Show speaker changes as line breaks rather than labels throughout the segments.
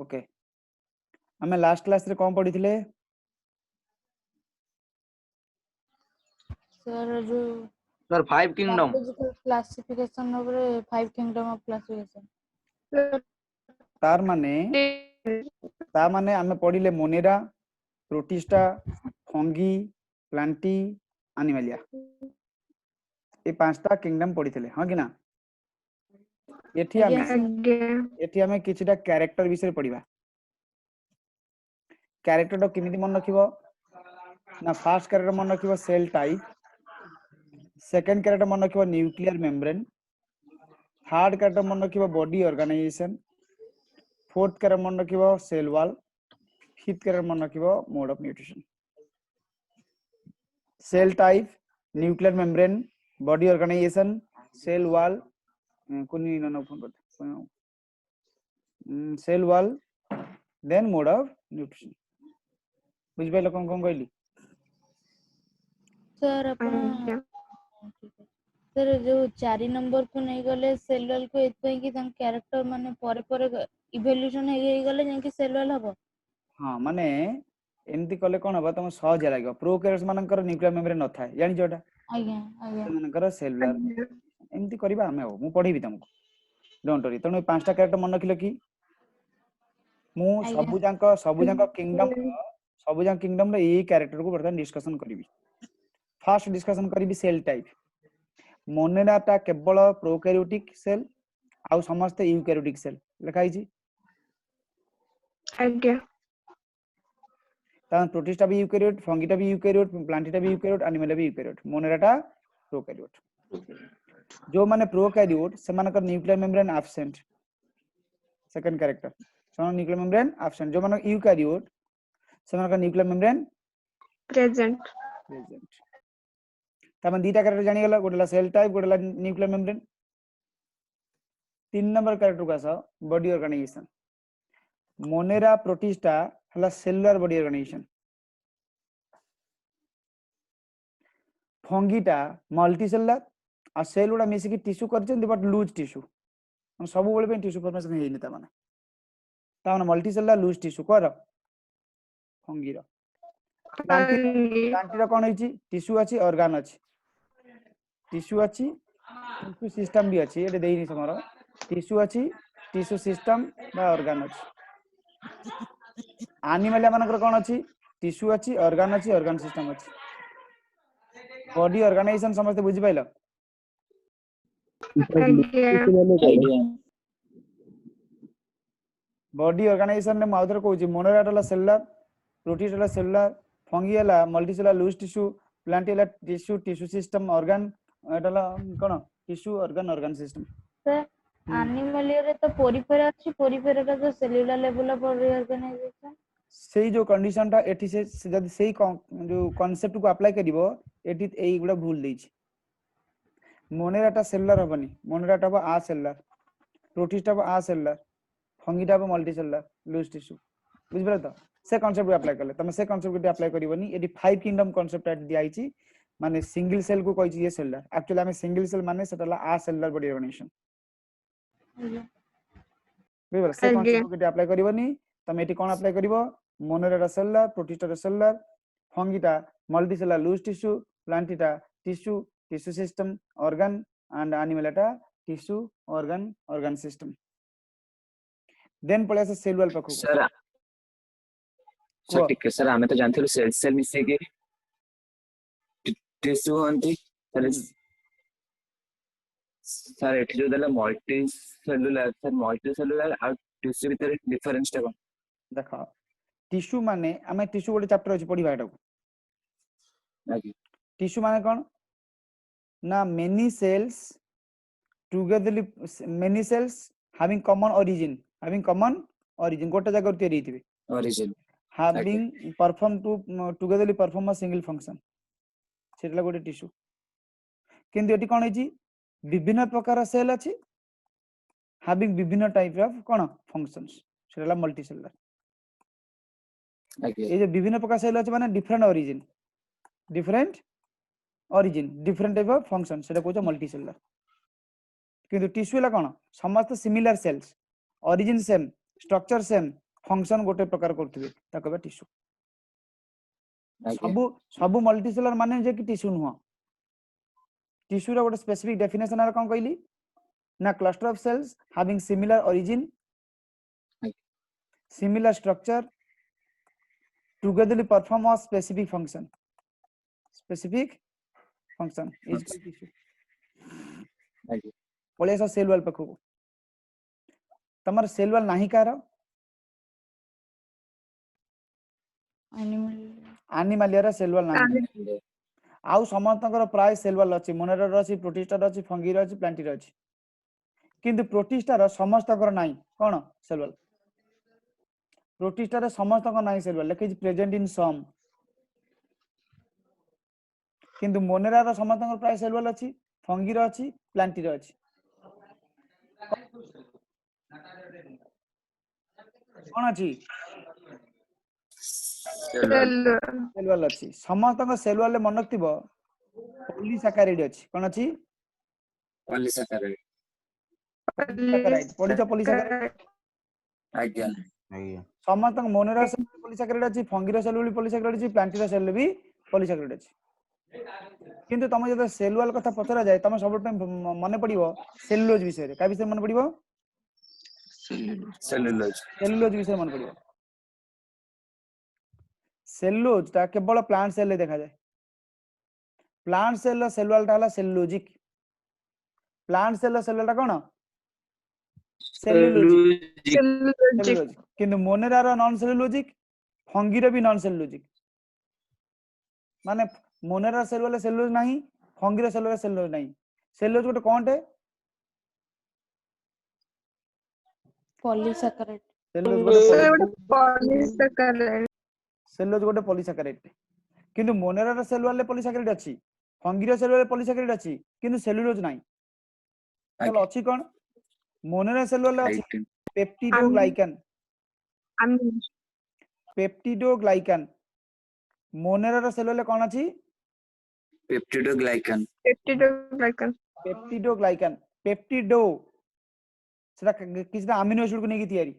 Okay हमें last class रे कोन पढी थिले
सर जो
sir 5 kingdom
biological classification over 5 kingdom of classification
तार माने हमें पढिले monera protista fungi plantae animalia ए पांचटा किंगडम पढी थिले हां कि ना एठी हमें किछिटा कैरेक्टर विषय पढिबा कैरेक्टर तो किमिति मन रखिबो ना फर्स्ट कैरेक्टर मन रखिबो सेल टाइप सेकंड कैरेक्टर मन रखिबो न्यूक्लियर मेम्ब्रेन थर्ड कैरेक्टर मन रखिबो बॉडी ऑर्गेनाइजेशन फोर्थ कैरेक्टर मन रखिबो सेल वॉल फिफ्थ कैरेक्टर मन रखिबो mode of nutrition cell type nuclear membrane body organisation cell wall कोनी न फोन करते cell wall then mode of nutrition बुझ पाइल कोन कोन कहली
सर अपन सर जो 4 नंबर को नहीं गले सेल वॉल को एतपई कि तन कैरेक्टर माने परे परे इवोल्यूशन हे गले जे कि सेल वॉल हबो
हां माने एमती कले कोन हबा तम सहज लागो प्रोकैरियोट्स मानकर न्यूक्लियर मेम्ब्रेन न थाए जानि जोटा
आज्ञा आज्ञा
मानकर सेलुलर एमती करबा हमें हो मु पढीबी तुमको डोंट वरी तने पांचटा कैरेक्टर मन रखिलो कि मु सबु जांक किंगडम रे ए कैरेक्टर को बर्तन डिस्कशन करिवि फर्स्ट डिस्कशन करिवि सेल टाइप मोनेरा ता केवल प्रोकैरियोटिक सेल आउ समस्त यूकैरियोटिक सेल लिखाई छी
आज्ञा
ता प्रोटिस्टा भी यूकैरियोट फंगीटा भी यूकैरियोट प्लांटिटा भी यूकैरियोट एनिमल भी यूकैरियोट मोनेराटा प्रोकैरियोट जो माने प्रोकैरियोट से मानकर nuclear membrane absent second character so nuclear membrane absent जो माने यूकैरियोट से मानकर न्यूक्लियर मेम्ब्रेन
प्रेजेंट
ता मन दीटा कैरेक्टर जानि गेला गोटला सेल टाइप गोटला न्यूक्लियर मेम्ब्रेन 3 नंबर कैरेक्टर का सा बॉडी ऑर्गेनाइजेशन मोनेरा प्रोटिस्टा हला सेलुलर बॉडी ऑर्गेनाइजेशन फंगीटा मल्टी सेलुलर आ सेल गुडा मिसी की टिश्यू करछन बट लूज टिश्यू हम सब बेले पे टिश्यू फॉर्मेशन हेइ निता माने मल्टी सेलुलर लूज टिश्यू कर फंगी रो प्लांटी रो कोन हेछि टिश्यू अछि ऑर्गन अछि टिश्यू अछि टिश्यू सिस्टम भी अछि एटे देइनी समरो टिश्यू अछि टिश्यू सिस्टम बा ऑर्गन अछि एनिमल मानकर कोन अछि टिश्यू अछि ऑर्गन सिस्टम अछि बॉडी ऑर्गेनाइजेशन समस्त बुझि पाइलो बॉडी ऑर्गेनाइजेशन ने माउथर कहूची मोनोराटला सेलुलर प्रोटिस्टला सेलुलर फंगी हला मल्टी सेलुलर लूज टिश्यू प्लांटिला टिश्यू टिश्यू सिस्टम ऑर्गन एटला कोन tissue organ system
sir animal रे तो पोरिफेरा अछि पोरिफेरा का जो सेलुलर लेवल पर ऑर्गेनाइजेशन
सेही जो कंडीशन ता एठी से जदी सेही जो कांसेप्ट को अप्लाई करिवो एठी एई गुडा भूल देछि मोनेराटा सेलुलर हबनी मोनेराटा बा आ सेलुलर प्रोटिस्टा बा आ सेलुलर फंगीटा बा मल्टी सेलुलर लूज टिश्यू बुझबे त से कांसेप्ट को अप्लाई करले तमे से कांसेप्ट को अप्लाई करिवोनी एठी 5 किंगडम कांसेप्ट दिया आइछि माने सिंगल सेल को कहिछि ये सेलुलर एक्चुअली हमें सिंगल सेल माने सेटला आ सेलुलर बॉडी ऑर्गेनाइजेशन बुझबे से कांसेप्ट को अप्लाई करिवोनी तमे एठी कोन अप्लाई करिवो मोनेराटा सेलुलर प्रोटिस्टा सेलुलर फंगीटा मल्टी सेलुलर लूज टिश्यू प्लांटिटा tissue tissue system organ and एनिमलटा टिश्यू ऑर्गन सिस्टम देन पळे से सेल वॉल पखु
सर ठीक है सर हमें तो जानते हो सेल मिसे के टिश्यू होंती सर एठी जो देला मल्टी सेलुलर आ टिश्यू भीतर डिफरेंस टा
देखा टिश्यू माने हमें टिश्यू गोटे चैप्टर अछि पढिबा एटा टिश्यू माने कोन ना many cells togetherly many cells having common origin गोटे जगह तैयारी हिथिबे
origin
having perform to togetherly perform a single function सेटला गोटे टिश्यू किंतु एटी कोन हेछि विभिन्न प्रकार सेल अछि having विभिन्न टाइप ऑफ कोन फंक्शंस सेटला मल्टी सेलुलर ए जे विभिन्न प्रकार सेल अछि माने different origin type of function सेटा कहू मल्टी सेलुलर किंतु टिश्यू ला कोन समस्त similar cells origin same structure same function गोटे प्रकार करथबे ता कहबा टिश्यू
आगे
सब सब मल्टीसेलुलर माने जे कि टिश्यू नुह टिश्यू रो गोटे स्पेसिफिक डेफिनेशन आर कोन कहली ना cluster of sales having similar origin similar structure togetherly perform a specific function is called tissue
आगे
पळे ऐसा सेल वॉल पखो तमर सेल वॉल नाही कार एनिमलिया सेल वॉल नाही आउ समस्तकर प्राय सेल वॉल अछि मोनेरर अछि प्रोटिस्टर अछि फंगी अछि प्लांटी अछि किंतु प्रोटिस्टर समस्तकर नाही कोन सेल वॉल प्रोटिस्टर समस्तकर नाही सेल वॉल लेकिन प्रेजेंट इन सम किंतु मोनेरार समस्तकर प्राय सेल वॉल अछि फंगी अछि प्लांटी अछि कोन अछि सेल वॉल अछि समस्तकर सेल वॉल मन रखिबो पॉलीसैकेराइड अछि कोन अछि
पॉलीसैकेराइड
पॉलीसैकेराइड पॉलीचा पॉलीसैकेराइड
आज्ञा
समस्त मोनेरा सेल पॉलीसैकेराइड अछि फंगीर सेल भी पॉलीसैकेराइड अछि प्लांटीर सेल भी पॉलीसैकेराइड अछि किंतु तुम जब सेल वॉल कथा पचरा जाय तुम सब मन पड़िबो सेलुलोज विषय का विषय मन पड़िबो
सेलुलोज
सेलुलोज विषय मन पड़िबो सेलुलोज ता केवल प्लांट सेल देखा जाए प्लांट सेल सेल वॉल ता हला सेलुलोजिक प्लांट सेल सेल ता कोन सेलुलोजिक सेलुलोजिक किंतु मोनेरा रो नॉन सेलुलोजिक फंगीर भी नॉन सेलुलोजिक माने मोनेरा सेल वाले सेलुलोज नहीं फंगीर सेल वाले सेलुलोज नहीं सेलुलोज गोटे कोनटे
पॉलीसैकेराइड
सेलुलोज
पॉलीसैकेराइड
सेलुलोज गोटे पॉलीसैकेराइड किंतु मोनेरा रो सेल वाले पॉलीसैकेराइड अछि फंगीर सेल वाले पॉलीसैकेराइड अछि किंतु सेलुलोज नहीं तले अछि कोन मोनेरा सेल वाले अछि पेप्टिडोग्लाइकन पेप्टिडोग्लाइकन मोनेरा रो सेल वाले कोन अछि
पेप्टिडोग्लाइकन
पेप्टिडोग्लाइकन पेप्टिडो सेटा किछटा अमीनो एसिड को नेकी तयारी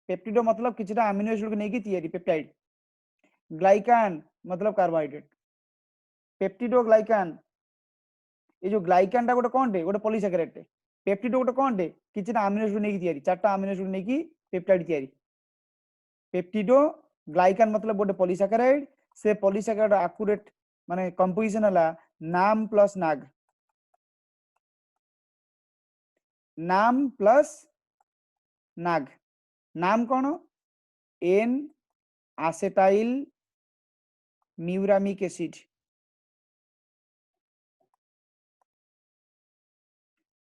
पेप्टिडो मतलब किछटा अमीनो एसिड को नेकी तयारी पेप्टाइड ग्लाइकन मतलब कार्बोहाइड्रेट पेप्टिडोग्लाइकन ये जो ग्लाइकन टा गोटे कोनटे गोटे पॉलीसैकेराइड टे पेप्टिडो गोटे कोनटे किछटा अमीनो एसिड नेकी तयारी चारटा अमीनो एसिड नेकी पेप्टाइड तयारी पेप्टिडो ग्लाइकन मतलब गोटे पॉलीसैकेराइड से पॉलीसैकेराइड एक्यूरेट माने कंपोजिशन हला नाम plus NAG NAM plus NAG नाम कौन एन आसेटाइल म्यूरामिक एसिड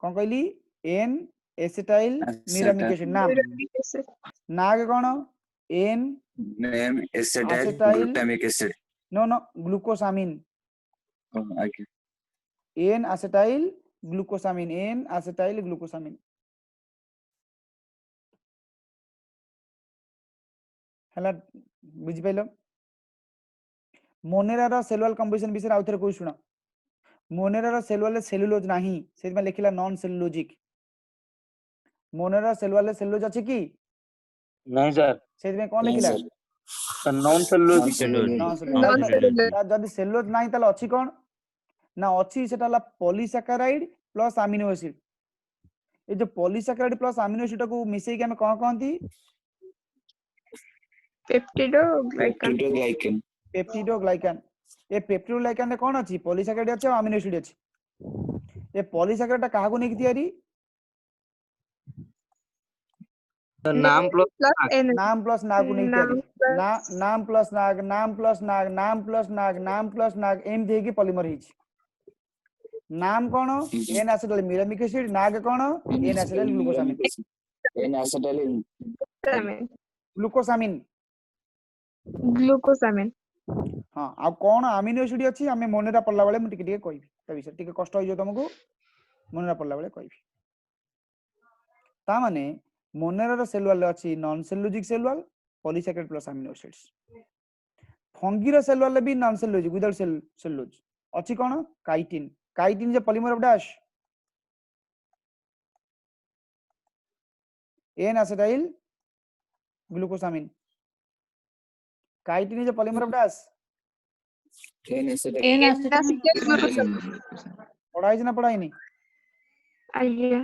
कौन कहली N acetyl muramic acid NAM NAG कौन N
name acetyl
Acetyl
glutamic acid
no no glucosamine
आगे
N acetyl glucosamine N acetyl glucosamine हला बुझि पाइलो मोनेरा रो सेल वॉल कंपोजिशन विषय आउथरे कोइ सुना मोनेरा रो सेल वॉल सेलुलोज नाही से में लिखिला non cellulosic Monera cell wall cellulose अछि की
नहीं सर
से में कोन लिखिला
नॉन सेलुलोजिक
नॉन सेलुलोज जदी सेलुलोज नाही ताले अछि कोन ना अछि सेटा ला polysaccharide plus amino acid A जो पॉलीसैकेराइड प्लस अमीनो एसिड को मिसई के हम कोन कहंती
पेप्टिडोग्लाइकन
पेप्टिडोग्लाइकन ए पेप्टिडोग्लाइकन रे कोन अछि पॉलीसैकेराइड अछि और अमीनो एसिड अछि ए पॉलीसैकेराइड ता काहा को नेकी तयारी
नाम प्लस
नाम प्लस नाग को नेकी तयारी नाम plus NAG NAM plus NAG NAM plus NAG NAM plus NAG एम देकी पॉलीमर हिच नाम कोन N acetyl muramic acid NAG कोन N acetyl glucosamine
N acetyl
glucosamine
glucosamine
हां आ कोन अमीनो एसिड अछि हमें मोनेरा पढ़ला बेले म टिके टिके कहबी त विषय टिके कष्ट होइयो तुमको मोनेरा पढ़ला बेले कहबी ता माने मोनेरा रो सेल वॉल अछि non cellulosic cell wall polysaccharide plus amino acids fungi रो सेल वॉल भी नॉन सेलुलोजिक विदाउट सेलुलोज अछि कोन काइटिन काइटिन जे polymer of dash N acetyl glucosamine chitin is a polymer of dash
N
N-acetyl glucosamine.
पढ़ाई ना पढ़ाई नहीं
आज्ञा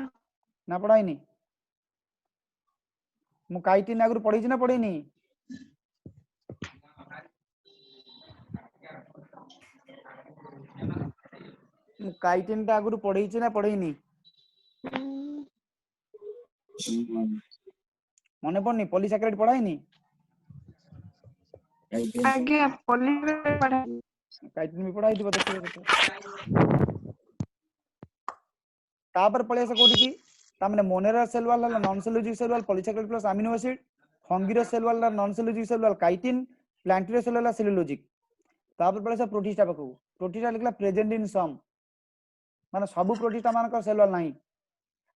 ना पढ़ाई नहीं मु काइटिन आगु पढ़ी ना पढ़ी नहीं मु काइटिन टा आगु पढ़ी ना पढ़ी नहीं मने पड़नी पॉलीसैकेराइड पढ़ाई नहीं
आज्ञा पॉलीमर पढ़ा
काइटिन भी पढ़ाई दिबो देखिबो केते तापर पळे से कोठी की तामने Monera cell wall non cellulosic cell wall polysaccharide plus amino acid फंगीरो cell wall non cellulosic cell wall chitin प्लांटिरो सेल वाला सेलुलोजिक तापर पळे से प्रोटिस्टा पकू प्रोटिस्टा लिखला प्रेजेंट इन सम माने सब प्रोटिस्टा मानक सेल वाला नाही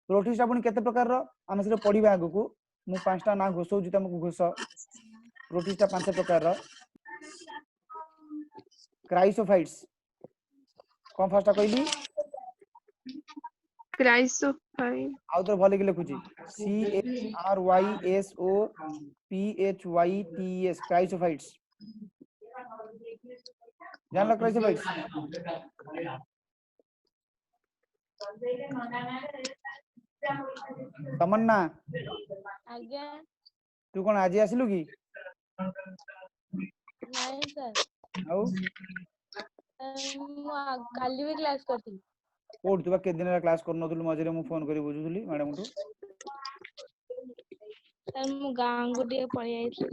प्रोटिस्टा पुनी केते प्रकार रो हम से पढिबा आगु को मु पांचटा ना घोषौची तुमको घोष प्रोटिस्टा पांच प्रकार रो क्राइसोफाइट्स कोन फर्स्ट कहली
क्राइसोफाइल
आउ तो भले कि लिखुची CHRYSOPHYTES क्राइसोफाइट्स जान लो क्राइसोफाइट्स तमन्ना
आज्ञा
तू कोन आज आसिलु की
नहीं सर
आउ
काली भी क्लास करती
कोड तू के दिन क्लास कर नथुलु मझरे मु फोन करी बुझुथुली मैडम टू
सर मु गांव को दिए पळी आइछि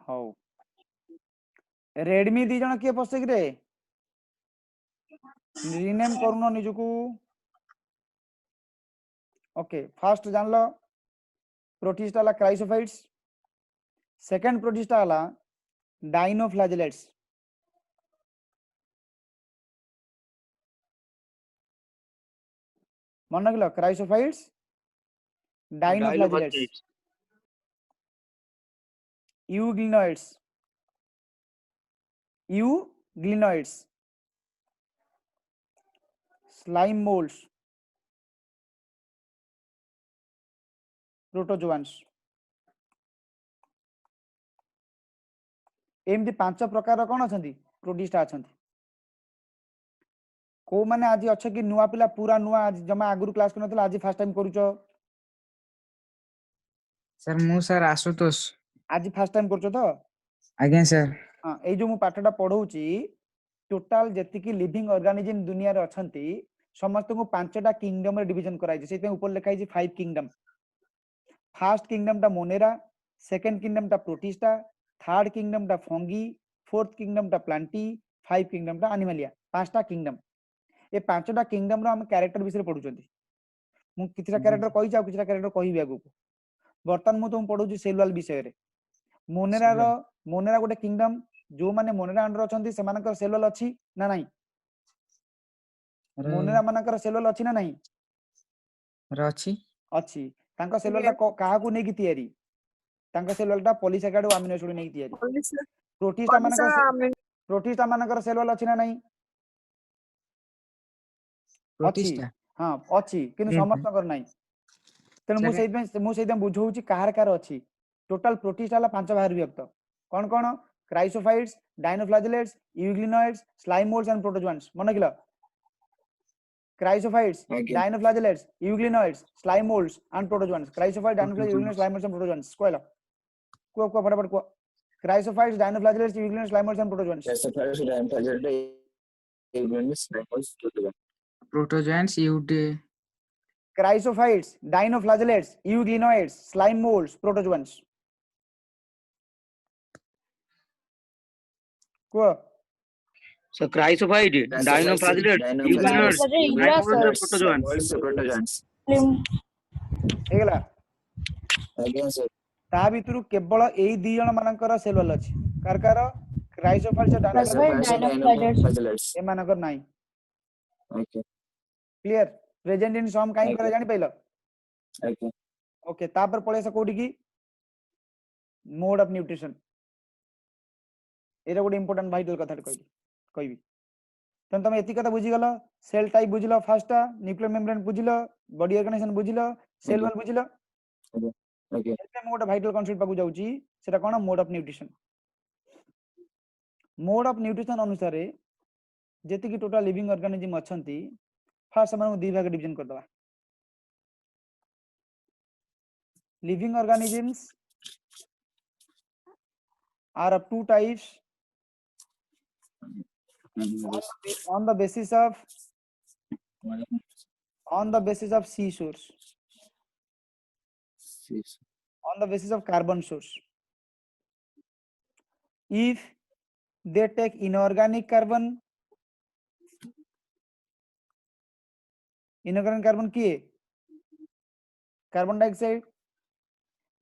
हौ रेडमी दी जण के पसे कि रे रीनेम करूनो निजुकू ओके फर्स्ट जान लो प्रोटिस्टा ला क्राइसोफाइट्स सेकंड प्रोटिस्टा ला डाइनोफ्लैजेलेट्स मन रखिलो chrysophytes dinoflagellates euglenoids slime moulds प्रोटोजोआन्स एमती पांच प्रकार कौन अच्छा प्रोटिस्टा अच्छा को माने आज अच्छा कि नुआ पिला पूरा नुआ आज जमा आगुरु क्लास कर नथला आज फर्स्ट टाइम करूचो
सर मु सर आशुतोष
आज फर्स्ट टाइम करूचो तो
आज्ञा सर
हां ए जो मु पाठटा पढौची टोटल जति की लिविंग ऑर्गेनिज्म दुनिया रे अछंती समस्त को पांचटा किंगडम रे डिवीजन कराई छै सेते ऊपर लिखाई छै 5 किंगडम फर्स्ट किंगडम टा मोनेरा सेकंड किंगडम टा प्रोटिस्टा थर्ड किंगडम टा फंगी फोर्थ किंगडम टा प्लांटी 5 किंगडम टा एनिमलिया पांचटा किंगडम ए पांचटा किंगडम रो हम कैरेक्टर विषय पढुचंती मु किछटा कैरेक्टर कहि जाउ किछटा कैरेक्टर कहिबे आगु बर्तन मु तुम पढुची सेल वाल विषय रे मोनेरा गोटे किंगडम जो माने मोनेरा अंडर अछंती सेमानकर सेल वाल अछि ना नाही मोनेरा मानकर सेल वाल अछि ना नाही
रछि
अछि तांका सेल वाल काहा को नेकी तयारी तांका सेल वाल टा पॉलीसैकेराइड अमीनो एसिड नेकी तयारी प्रोटिस्टा मानकर सेल वाल अछि ना नाही
प्रोटिस्टा
हां अछि किंतु समस्त कर नाही तेन मु सेइदम बुझौची कार कार अछि टोटल प्रोटिस्टा ला पांच भाग विभक्त कोन कोन chrysophytes dinoflagellates euglenoids slime moulds and protozoans मन किलो chrysophytes dinoflagellates euglenoids slime moulds and protozoans chrysophytes dinoflagellates euglenoids slime moulds and protozoans कोइला को फटाफट को chrysophytes dinoflagellates euglenoids slime moulds and protozoans
protozoans यूडे
chrysophytes dinoflagellates euglenoids slime moulds protozoans को
So chrysophyte, dinoflagellate, euglenoids,
प्रोटोजोआन्स
हेगला
आज्ञा sir
ता भितरु केवल एई दी जण मानकर सेल वाल अछि कार क्राइसोफाइट्स डाइनोफ्लैजेलेट्स ए मानकर नाही
okay
clear present in some kind करे
Okay.
जानि पैलो
ओके
ओके तापर पळे से कोडी की मोड ऑफ न्यूट्रिशन एरा गोटे इंपोर्टेंट वाइटल कथा कहबी तेन तुम एति कथा बुझी गलो सेल टाइप बुझिलो फास्टा न्यूक्लियर मेम्ब्रेन बुझिलो बॉडी ऑर्गेनाइजेशन बुझिलो सेल वॉल बुझिलो
ओके
एते हम गोटे वाइटल कॉन्सेप्ट पाकु जाउची सेटा कोन मोड ऑफ न्यूट्रिशन अनुसार जेति की टोटल लिविंग ऑर्गेनिज्म अछंती फर्स्ट हम दी भाग डिवीजन कर दवा living organisms are of two types on the basis of C source, on the basis of carbon source. If they take inorganic carbon किए carbon dioxide,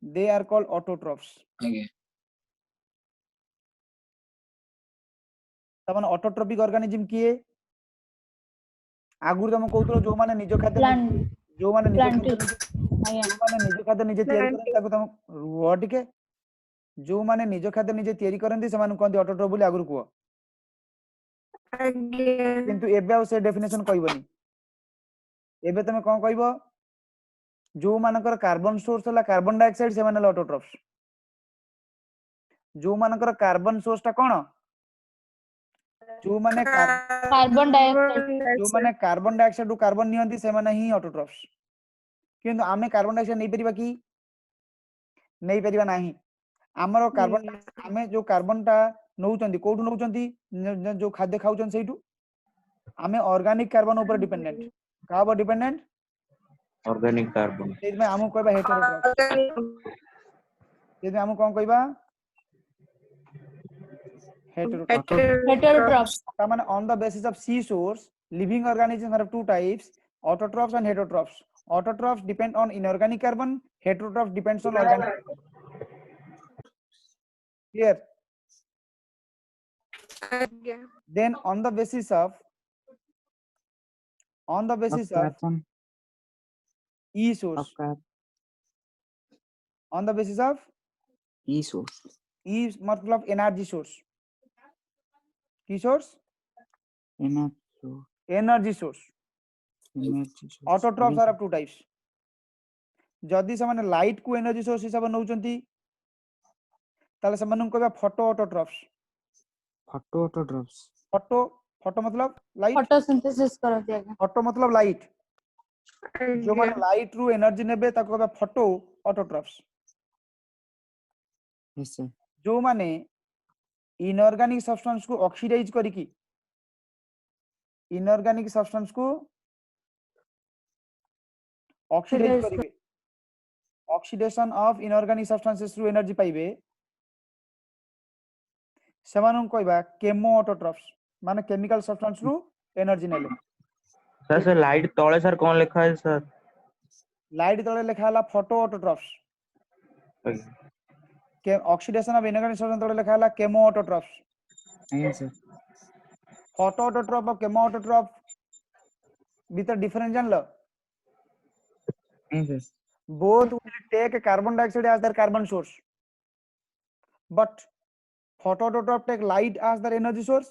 they are called autotrophs. तमन autotrophic organism किए आगुर तुम कहउतलो जो माने निज खाद्य
Plant.
जो माने निज
Plant.
खाद्य जो माने निज खाद्य निजे तयारी करन ताको तुम रुह टिके जो माने निज खाद्य निजे तयारी करन से माने कोन ऑटोट्रोफ बोली आगुर कुओ
आज्ञा
किंतु एबे आ से डेफिनेशन कहबनी एबे तमे कोन कहबो जो मानकर कार्बन सोर्स होला कार्बन डाइऑक्साइड से माने ऑटोट्रोफ्स जो मानकर कार्बन सोर्स ता कोन जो माने
Carbon dioxide.
जो माने कार्बन डाइऑक्साइड रु कार्बन नियंती से माने ही ऑटोट्रोफ्स किंतु आमे कार्बन डाइऑक्साइड नहीं परिबा की नहीं परिबा नाही हमरो कार्बन आमे जो कार्बन ता नउचंदी कोठु नउचंदी जो खाद्य खाउचन सेइटु आमे ऑर्गेनिक कार्बन ऊपर डिपेंडेंट का ऊपर डिपेंडेंट
ऑर्गेनिक कार्बन
सेइ में हमु कहबा हेटेरोट्रोफ्स सेइ में हमु कोन कहबा
Heterotrophs.
On the basis of C source, living organisms are of two types: autotrophs and heterotrophs. Autotrophs depend on inorganic carbon. Heterotrophs depends on organic carbon. Clear?
आज्ञा
Then on the basis of
carbon
E source,
of carb
on the basis of
E source.
E मतलब energy source. Key source?
Energy
Energy source.
source.
Autotrophs are of two types. जदि से माने light को energy source हिसाब नउचंती ताले से मानन कहबा फोटो ऑटोट्रोफ्स
Autotrophs.
फोटो मतलब लाइट
Photosynthesis करती है क्या?
फोटो मतलब लाइट जो
आज्ञा
माने लाइट रु एनर्जी नेबे ताको कहबा फोटो ऑटोट्रोफ्स
Yes, sir.
जो माने इनऑर्गेनिक सब्सटेंस को ऑक्सीडाइज करिकी इनऑर्गेनिक सब्सटेंस को ऑक्सीडाइज
Oxidize
करिवे ऑक्सीडेशन ऑफ इनऑर्गेनिक सब्सटेंसेस रु एनर्जी पाइबे सेमानन कहबा केमो ऑटोट्रोफ्स माने केमिकल सब्सटेंस रु एनर्जी नेले
सर सर लाइट तळे सर कोन लिखा है सर
लाइट तळे लिखा हला फोटो ऑटोट्रोफ्स के ऑक्सीडेशन ऑफ इनऑर्गेनिक सब्सटेंस तळे लिखा हला chemo autotrophs
Yes, sir.
Photo autotroph और केमो ऑटोट्रोफ भीतर डिफरेंस जान लो
Yes, sir.
both will take carbon dioxide as their carbon source but phototroph take light as their energy source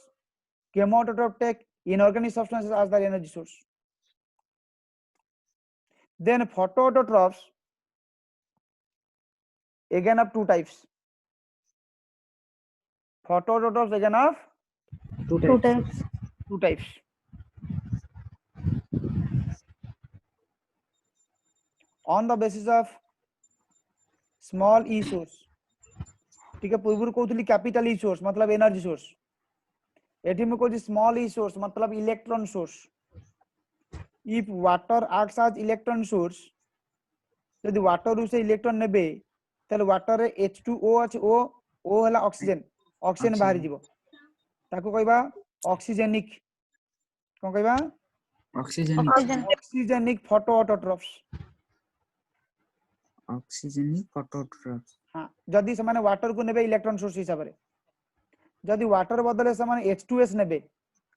chemotroph take inorganic substances as their energy source then phototrophs again of two types phototrophs again of
Two
Two
types.
types.
two types on the basis of small e source ठीक है पूर्व कहतली capital E source मतलब energy source एठी में कहछि small E source मतलब electron source if water acts as electron source यदि वाटर उ से इलेक्ट्रॉन नेबे तले वाटर रे H2O अछि O हला ऑक्सीजन ऑक्सीजन बाहर
Oxygen.
जीवो ताको कहबा ऑक्सीजेनिक कोन कहबा
Oxygenic.
Oxygen.
Oxygenic photo autotrophs
Oxygenic autotrophs.
हां जदि से माने वाटर को नेबे इलेक्ट्रॉन सोर्स हिसाब रे जदि वाटर बदले से माने H2S नेबे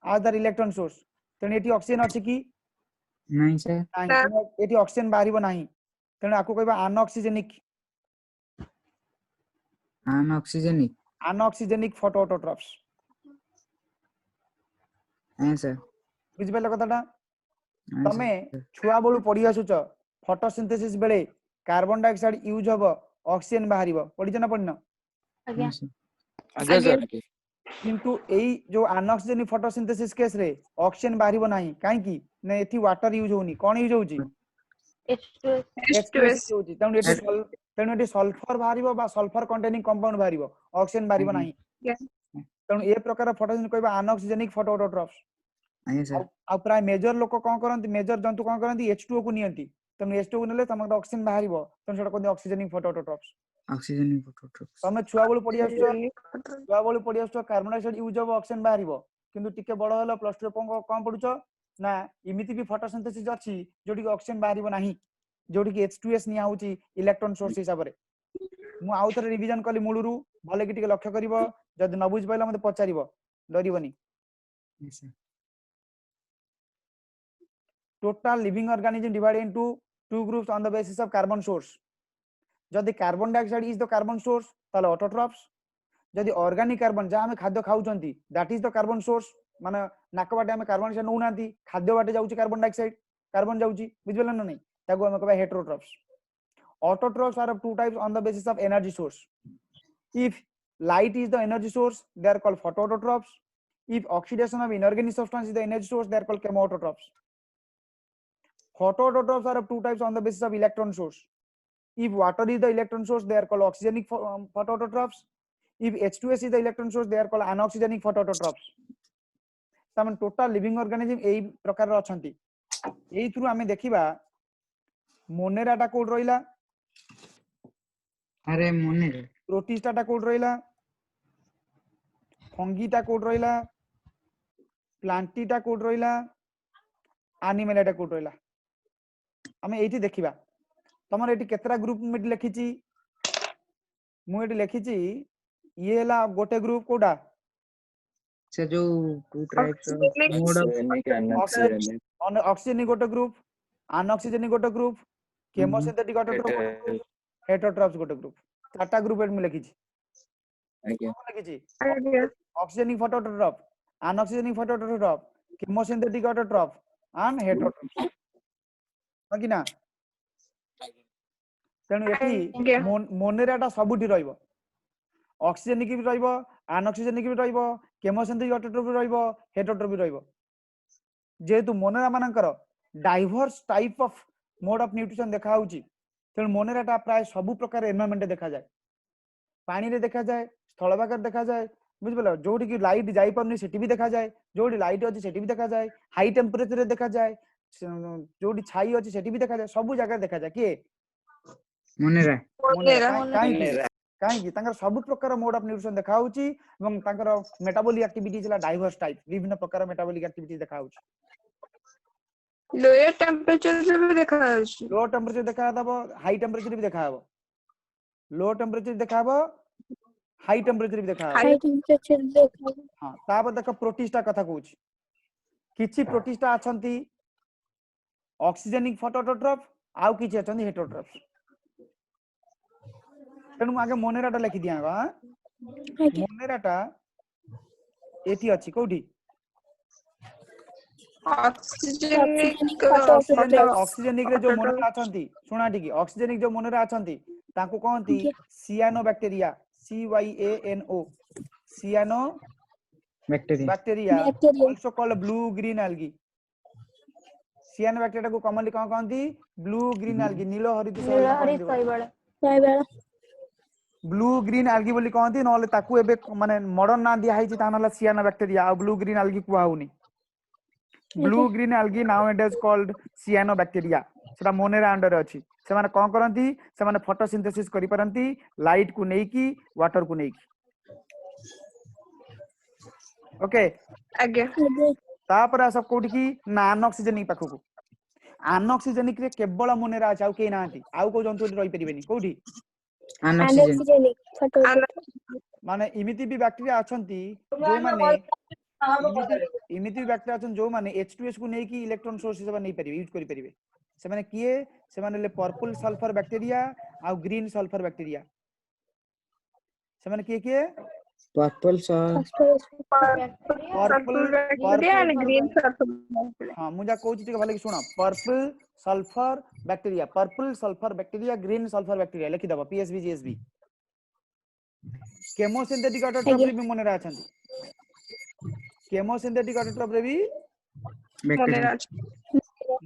आज दर इलेक्ट्रॉन सोर्स तेने एटी ऑक्सीजन अछि की
Nine, sir.
नाही एटी ऑक्सीजन बाहरिबो नाही तेने आको कहबा अनऑक्सीजेनिक
Anoxygenic.
अनऑक्सीजेनिक फोटो ऑटोट्रोफ्स
हाँ सर
बुझि पाइल कथाटा
हाँ
तमे
सर
छुआ बेलू पढ़ी आसुच फोटोसिंथेसिस बेले कार्बन डाइऑक्साइड यूज हबो ऑक्सीजन बाहरिबो पढ़िछ ना पढ़िन
आज्ञा
हाँ सर
आज्ञा
आज्ञा
सर
किंतु एई जो अनऑक्सीजन फोटोसिंथेसिस केस रे ऑक्सीजन बाहरिबो नाही काहे की ना एथि वाटर यूज होनी कोन यूज होउची
H2S
H2S
H2S
यूज होउची तेणु एठी सल्फर बाहरिबो बा सल्फर कंटेनिंग कंपाउंड बाहरिबो ऑक्सीजन बाहरिबो
आज्ञा
नाही
Yeah.
तेणु ए प्रकार फोटोसिंथेसिस कहबा अनऑक्सीजनिक फोटोऑटोट्रॉप्स
आज्ञा सर
आ प्राय मेजर लोक कोन करंती मेजर जंतु कोन करंती H2O को नियंती तेणु H2O को नेले तमक ऑक्सीजन बाहरिबो तेणु सेटा कहंती ऑक्सीजनिक फोटोऑटोट्रॉप्स
ऑक्सीजन फोटोट्रॉप्स
तमे छुआ बेलू पढ़ी आसुच
Organic photo-
छुआ बेलू पढ़ी आसुच कार्बन डाइऑक्साइड यूज हबो ऑक्सीजन बाहरिबो किंतु टिके बड़ हलो प्लस 2 कोन पढुछ ना इमिति भी फोटोसिंथेसिस अछि जोटी कि ऑक्सीजन बाहरिबो नाही जोटी कि H2S निया होउची इलेक्ट्रॉन सोर्स हिसाब रे मु आउ थरे रिवीजन कली मूलरू भले कि टिके लक्ष्य करिवो जदि न बुझ पाइला मते पचारिवो डरिवनी
yes sir
total living organism divided into two groups on the basis of carbon source जदि carbon dioxide is the carbon source ताले ऑटोट्रॉप्स जदि ऑर्गेनिक कार्बन जहाँ हमें खाद्य खाउचंती that is the carbon source माने नाक बाटे हमें कार्बन डाइऑक्साइड नौ नांती खाद्य बाटे जाउची कार्बन डाइऑक्साइड कार्बन जाउची बुझिबेला न नहीं ताको हमें कहबा heterotrophs autotrophs are of two types on the basis of energy source if light is the energy source they are called photoautotrophs if oxidation of inorganic substance is the energy source they are called chemoautotrophs photoautotrophs are of two types on the basis of electron source if water is the electron source they are called oxygenic photoautotrophs if H2S is the electron source they are called anoxygenic photoautotrophs तामन total living organism एई प्रकार रो अछंती एई through हमें देखिबा मोनेराटा code रहिला
अरे मोने
प्रोटिस्टाटा code रहिला फंगीटा कोड रहिला प्लांटीटा कोड रहिला एनिमलेटा कोड रहिला हमें एठी देखिबा तमर एठी केतरा ग्रुप में लिखिची मु एठी लिखिची ये हला गोटे ग्रुप कोडा
से जो two types of
Oxygenic
mode of
Oxygenic, anoxygenic,
oxygen गोटे ग्रुप अनऑक्सीजन गोटे ग्रुप केमोसिंथेटिक गोटे ग्रुप हेटेरोट्रॉप्स गोटे ग्रुप चारटा ग्रुप एट में लिखिची
आज्ञा
लिखिची
Idea.
Oxygenic photoautotroph anoxygenic photoautotroph chemosynthetic autotroph and heterotroph कि ना तेणु एठी
आज्ञा
मोनेराटा सबुठी रहइबो ऑक्सीजनिक भी रहइबो अनऑक्सीजनिक भी रहइबो केमोसिंथेटिक ऑटोट्रॉप भी रहइबो हेटेरोट्रॉप भी रहइबो जेहेतु मोनेरा मानकर diverse type of mode of nutrition देखा होउची तेणु मोनेराटा प्राय सब प्रकार एनवायरनमेंट देखा जाए पानी रे देखा जाए स्थलभाग देखा जाए बुझिपाल जोटी की लाइट जाई परनी सेठी भी देखा जाए जोटी लाइट अछि सेठी भी देखा जाए हाई टेम्परेचर रे देखा जाए जोटी छाई अछि सेठी भी देखा जाए सब जगह देखा जाए किए
मोनेरा
मोनेरा
Monera.
काहे काहे तांकर सब प्रकार मोड ऑफ न्यूट्रिशन देखा होउची एवं तांकर मेटाबॉलिक एक्टिविटीज ला डाइवर्स टाइप विभिन्न प्रकार मेटाबॉलिक एक्टिविटीज देखा होउची
Lower temperature से भी देखा जाଉଛି
लो टेम्परेचर देखा दबो हाई टेम्परेचर भी देखा हबो लो टेम्परेचर देखा हबो हाई टेम्परेचर भी देखा हबो
High
हां तापर देख प्रोटिस्टा कथा कहूची किछि प्रोटिस्टा अछंती ऑक्सीजनिक फोटोऑटोट्रॉप आउ किछि अछंती हेटेरोट्रॉप्स तेणु आगे मोनेराटा लिखि दिया मोनेराटा एठी अछि कोठी
oxygenic
ऑक्सीजनिक रे जो मोनेरा अछंती सुना ठीक ऑक्सीजनिक जो मोनेरा अछंती तांको कहंती cyano bacteria CYANO cyano
bacteria
bacteria also called blue green algae cyano bacteria को कॉमनली कौन कहंती ब्लू ग्रीन एल्गी नीलो हरित शैवाल ब्लू ग्रीन एल्गी बोली कहंती नले ताकू एबे माने मॉडर्न ना दिया हाइची ता नला सियानो बैक्टीरिया आ ब्लू ग्रीन एल्गी कुआ होनी blue green algae now it is called cyano bacteria सेटा मोनेरा अंडर अछि से माने कोन करंती से माने फोटोसिंथेसिस करि परंती लाइट को नेकी वाटर को नेकी ओके
आज्ञा
तापर आस कोठी की ना अनऑक्सीजनिक पाखो को अनऑक्सीजनिक रे केवल मोनेरा अछि आउ के नांती आउ को जंतु रहि परिबेनी कोठी
अनऑक्सीजन
माने इमिति भी बैक्टीरिया अछंती जो माने इमिति भी बैक्टीरिया अछन जो माने H2S को नेकी इलेक्ट्रॉन सोर्स हिसाब नै परिबे यूज करि परिबे से माने किए से माने ले पर्पल सल्फर बैक्टीरिया आ ग्रीन सल्फर बैक्टीरिया से माने किए
purple so
purple bacteria and green sulfur bacteria.
हाँ मुझे कहूँ ठीक भले शुण purple sulphur bacteria purple sulphur bacteria green sulphur bacteria लिखि दबो पीएसबी जीएसबी केमोसिंथेटिक ऑटोट्रोफ रे भी मन रा अछंती केमोसिंथेटिक ऑटोट्रोफ रे भी
bacteria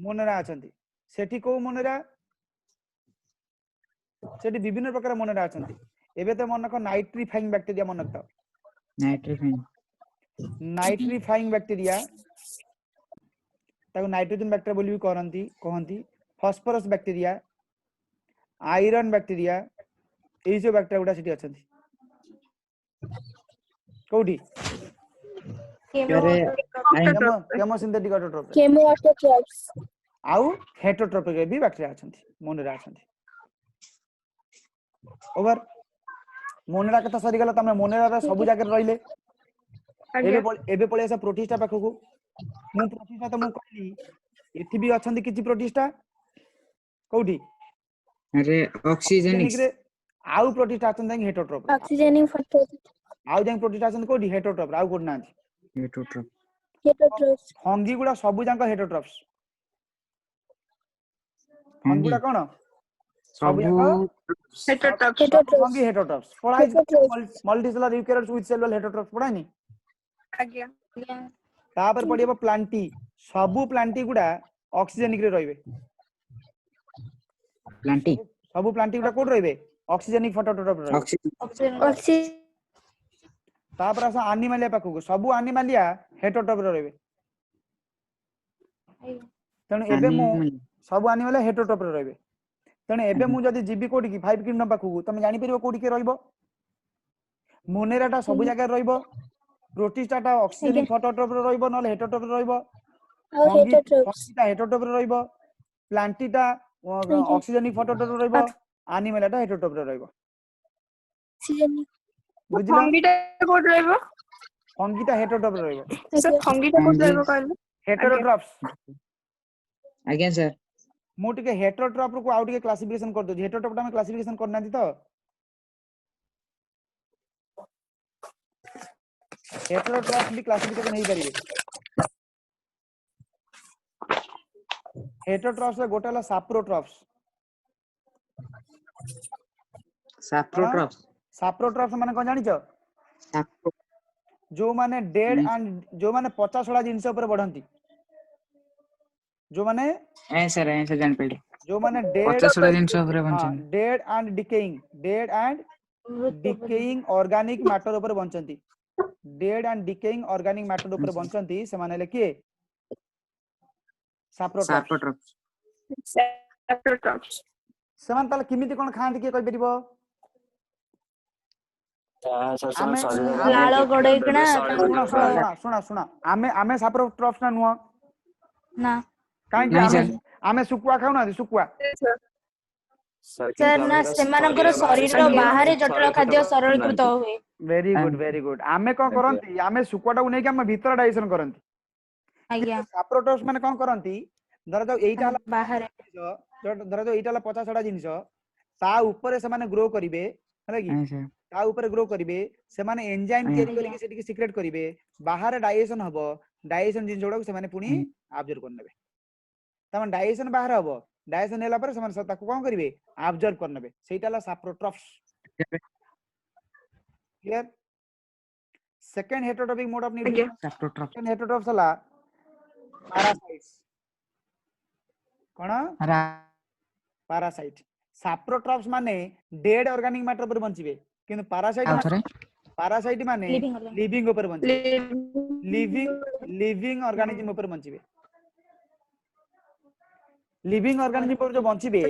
मन रा अछंती सेठी को मन रा सेठी विभिन्न प्रकार मन रा अछंती एबे तो मन को नाइट्रीफाइंग बैक्टीरिया मन रखता
nitrogen
नाइट्रीफाइंग बैक्टीरिया ताको नाइट्रोजन बैक्टीरिया बोली भी कहंती फास्फोरस बैक्टीरिया आयरन बैक्टीरिया ए जो बैक्टीरिया गुडा सिटी अछंती कोठी
अरे
केमोसिंथेटिक ऑटोट्रोफ
केमो ऑटोट्रोफ्स
आउ हेटरोट्रोपिक रे भी बैक्टीरिया अछंती मोनेरा अछंती ओवर मोनेरा कथा सरी गला तमे मोनेरा रे सब जगह रहिले एबे पळे ऐसा प्रोटिस्टा पाखकु मु प्रोटिस्टा त मु कहली एथि भी अछंती किछि प्रोटिस्टा कोठी
अरे ऑक्सीजनिक
रे आउ प्रोटिस्टा अछंती हेटरोट्रोप
ऑक्सीजनिंग फैक्टर
आउ जाई प्रोटिस्टा अछंती कोठी हेटरोट्रोप आउ कोठ नांती
heterotroph
हेटरोट्रोफ्स
फंगी गुडा सब जांक हेटरोट्रोप्स फंगी गुडा कोन सब जांक
heterotrophs.
फंगी हेटरोट्रोप्स पढ़ाई मल्टीसेलुलर यूकेरियोट्स विथ सेलुलर हेटरोट्रोप्स पढ़ाई
आज्ञा
तापर पडिबो प्लांटी सबु प्लांटी गुडा ऑक्सीजनिक रे रहबे
planting
सबु प्लांटी गुडा कोड रहबे ऑक्सीजनिक फोटोट्रोप रहबे
oxygen
ऑक्सीजन
तापर आसा एनिमलिया पाखु सबु एनिमलिया हेटरोट्रोप रे रहबे तने एबे मु सबु एनिमलिया हेटरोट्रोप रे रहबे तने एबे मु जदी जीबी कोडी की 5 किंगडम पाखु तमे जानि परिबो कोडी के रहइबो मोनेराटा सबु जगह रहइबो प्रोटिस्टाटा ऑक्सीजनिक फोटोट्रोप रे रहइबो नले हेटरोट्रोप रे रहइबो
और हेटरोट्रोफ्स
फंगीटा हेटरोट्रोप रे रहइबो प्लांटीटा ऑक्सीजनिक फोटोट्रोप रे रहइबो एनिमलियाटा हेटरोट्रोप रे रहइबो
ऑक्सीजन
बुझिलो
फंगीटा कोड रहइबो
फंगीटा हेटरोट्रोप रे रहइबो
सर फंगीटा कोड रहइबो कहले
हेटरोट्रोप्स
आज्ञा सर
मु टिके हेटरोट्रोप को आउ टिके क्लासिफिकेशन कर दो हेटरोट्रोप टा में क्लासिफिकेशन करना थी तो हेटरोट्रोप्स भी क्लासिफिकेशन नहीं करिवे हेटरोट्रोप्स रे गोटेला साप्रोट्रोप्स
saprotrophs
साप्रोट्रोप्स माने कोन जानि छ
sapro
जो माने डेड एंड जो माने 50 60 जिंस ऊपर बढ़ंती जो माने
ऐसे जान पड़े
जो माने डेड
50 दिन से ऊपर बंचन
dead and decaying organic matter ऊपर बंचंती dead and decaying organic matter ऊपर बंचंती से माने लेके साप्रोट्रोप्स
saprotrophs.
सेमान ताले किमिति कोन खांती के कहि परिबो
लाल गडैकना
सुना आमे साप्रोट्रोप्स ना नुवा
ना
काहे
नहीं
आमे
सर।
आमे सुकुआ खाउ ना सुकुआ
सर ना सेमानकर शरीर बाहर जटिल खाद्य सरलीकृत हुए
वेरी गुड आमे कोन करंती आमे सुकुआटा नै के हम भीतर डाइजेशन करंती
आज्ञा
साप्रोट्रोप्स माने कोन करंती धर जो एइटा हला
बाहर
धर जो एइटा हला 50 60 जिंस ता ऊपर से माने ग्रो करिवे हला कि
ऐसे
ता ऊपर ग्रो करिवे से माने एंजाइम तयारी करिके सेठी के सीक्रेट करिवे बाहर डाइजेशन हबो डाइजेशन जिंस जोडा से माने पुनी ऑब्जर्व करनेबे तमन डाइजेशन बाहर हबो डाइजेशन नेला पर से माने ताको कोन करिवे ऑब्जर्व करनेबे सेइटा हला saprotrophs clear second heterotrophic mode of nutrition
saprotroph
second heterotrophs हला पैरासाइट्स कोन पैरासाइट साप्रोट्रोप्स माने डेड ऑर्गेनिक मैटर पर बंचिबे किंतु पैरासाइट माने लिविंग ऊपर बंचिबे लिविंग ऑर्गेनिज्म ऊपर बंचिबे लिविंग ऑर्गेनिज्म पर जो बंचिबे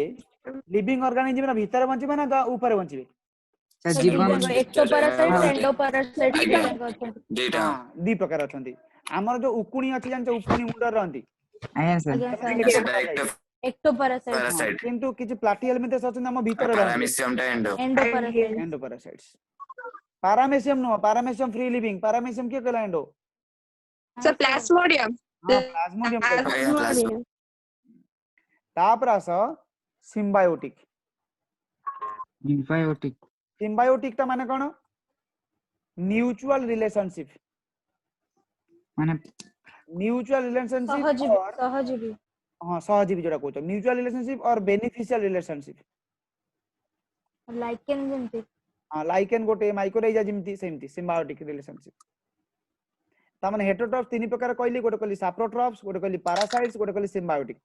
लिविंग ऑर्गेनिज्म ना भीतर बंचिबे ना ऊपर बंचिबे
जीवन
एक्टोपैरासाइट एंडोपैरासाइट
डेटा
दी प्रकार अछंती हमर जो उकुणी अछि जान उकुणी मुंडर रहंती
ऐसे
एक्टोपैरासाइट
पैरासाइट
किंतु किछि प्लाटियल मिथेस अछन हम भीतर रहंती
पैरामीशियम टा
endoparasite
endoparasites paramecium no paramecium free living paramecium के कहला एंडो
सर प्लाज्मोडियम
हां प्लाज्मोडियम तापर आस सिम्बायोटिक
symbiotic
सिम्बायोटिक ता माने कोन म्यूचुअल रिलेशनशिप
माने
म्यूचुअल रिलेशनशिप
सहजीवी
और
सहजीवी
हाँ सहजीवी जोड़ा कहते म्यूचुअल रिलेशनशिप और बेनिफिशियल रिलेशनशिप
लाइकेन जेमती
हाँ लाइकेन गोटे माइक्रोरेजा जेमती सेमती सिम्बायोटिक रिलेशनशिप ता माने हेटेरोट्रॉप्स तीन प्रकार कहली गोटे कहली साप्रोट्रॉप्स गोटे कहली पैरासाइट्स गोटे कहली सिम्बायोटिक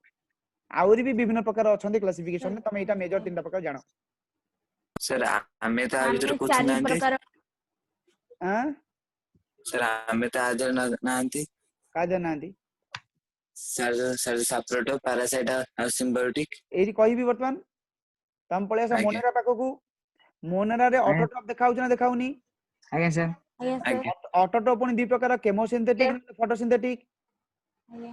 आउरी भी विभिन्न प्रकार अछंती क्लासिफिकेशन में तमे एटा मेजर तीनटा प्रकार जानो
सर आमे तो आ
आमे
भितर कुछ
चारि
नांती
प्रकार
हां
सर आमे तो आज नांती
का जनांती
सर सर साप्रोटो पैरासाइट और सिम्बायोटिक
एरी कहबी वर्तमान तम पळे आसा
आज्ञा।
मोनेरा पाखकू मोनेरा रे
आज्ञा।
ऑटोट्रॉप देखाउछ ना देखाउनी
आज्ञा सर
आଜ୍ଞା सर
आज्ञा
ऑटोट्रॉप पुनी दी प्रकार केमोसिंथेटिक फोटोसिंथेटिक
आଜ୍ଞା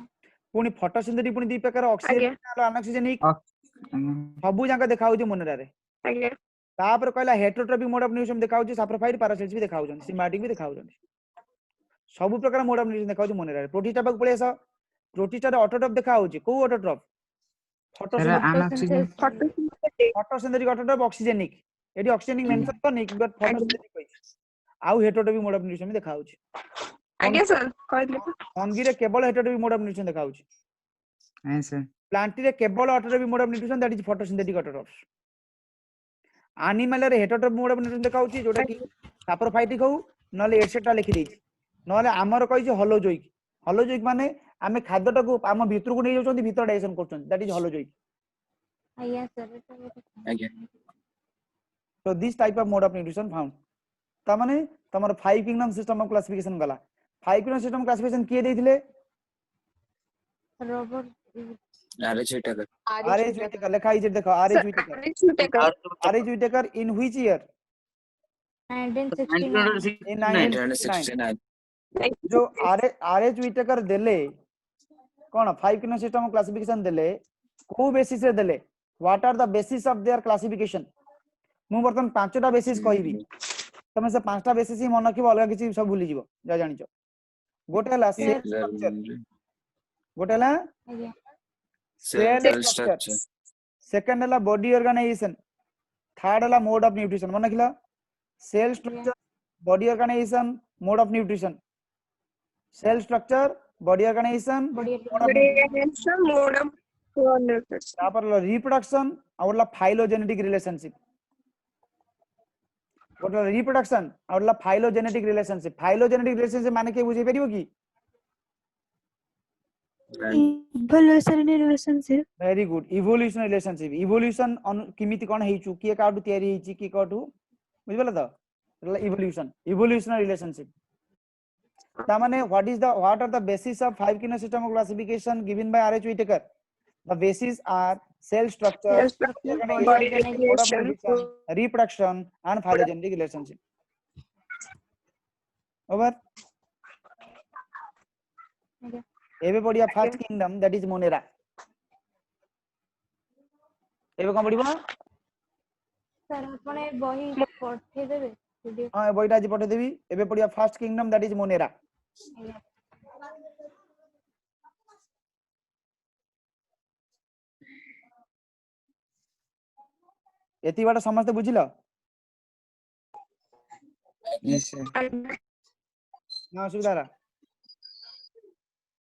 पुनी फोटोसिंथेटिक पुनी दी प्रकार
आज्ञा।
ऑक्सीजन अनऑक्सीजनिक
आज्ञा
सबु जांका देखाउछ मोनेरा रे
आज्ञा
तापर कहला हेटेरोट्रॉपिक मोड ऑफ न्यूट्रिशन देखाउछ साप्रोफाइट पैरासाइट्स भी देखाउछ सिम्बायोटिक भी देखाउछ सब प्रकार मोड ऑफ न्यूट्रिशन देखाउछ मोनेरा रे प्रोटिस्टा पाक पळे आसा प्रोटिस्टा रे ऑटोट्रॉप देखाउछ को autotroph
sir
photosynthetic
anoxygen
photosynthetic
photosynthetic autotroph oxygenic एडी ऑक्सीजनिक मेंशन करनी बट
आज्ञा।
फोटोसिंथेटिक कहछ आउ हेटेरोट्रॉपिक मोड ऑफ न्यूट्रिशन भी देखाउछ
आज्ञा सर कहले
फंगी रे केवल हेटेरोट्रॉपिक मोड ऑफ न्यूट्रिशन देखाउछ
हां सर
प्लांटी रे केवल autotrophic mode of nutrition that is photosynthetic autotrophs animal रे हेटेरोट्रॉपिक मोड ऑफ न्यूट्रिशन देखाउछ जोटा कि साप्रोफाइटिक हो नले एटसेट्रा लिखि देछि नले हमर कहछि होलोजोइक माने आमे खाद्यटा को आम भितर को नै जाउछन्ती भितर डाइजेशन करछन्ती दैट इज होलोजोइक
आଜ୍ଞା सर ଏଟା ଗୋଟେ
आज्ञा
so this type of mode of nutrition found ता माने तमर 5 किंगडम सिस्टम ऑफ क्लासिफिकेशन गला 5 किंगडम सिस्टम क्लासिफिकेशन किए देथिले
रॉबर्ट
अरे छोटा कर
आरएच विटेकर लिखा है देखो RH Whittaker in which year
1969
इन
1969
1969 जो आरएच विटेकर देले कोन 5 किंगडम सिस्टम ऑफ क्लासिफिकेशन देले को बेसिस रे देले what are the basis of their classification मु बर्तन पांचटा बेसिस कहबी तमे से पांचटा बेसिस ही मन रखिबो अलग किछि सब भूली जीवो जा जानिचो गोटे हला सेल स्ट्रक्चर गोटे हला
आଜ୍ଞା
cell
cell
structure
structure
second हला बॉडी ऑर्गेनाइजेशन थर्ड हला मोड ऑफ न्यूट्रिशन मन रखिला cell structure body organisation mode of nutrition cell structure body organisation
organisation mode of nutrition
तापर रिप्रोडक्शन और फाइलोजेनेटिक रिलेशनशिप गोटे रिप्रोडक्शन और फाइलोजेनेटिक रिलेशनशिप माने के बुझे परिबो की
evolutionary relationship
very good evolution relationship evolution किमिति कोन हेचु के काटू तयारी हेची के काटू बुझबला त इवोल्यूशन रिलेशनशिप ता माने what are the basis of 5 kingdom system of classification given by RH Whittaker the basis are cell structure
body organization
reproduction and phylogenetic relationship over
आଜ୍ଞा
एबे पडिया first kingdom that is Monera एबे कोन पडिबो
sir आपण ए बही पठे देबे video
हां ए बहिटा आज पठे देबी एबे पडिया first kingdom that is Monera
आଜ୍ଞା
एति बाटा समस्त बुझिलो
यस सर
आज्ञा
ना सुविधा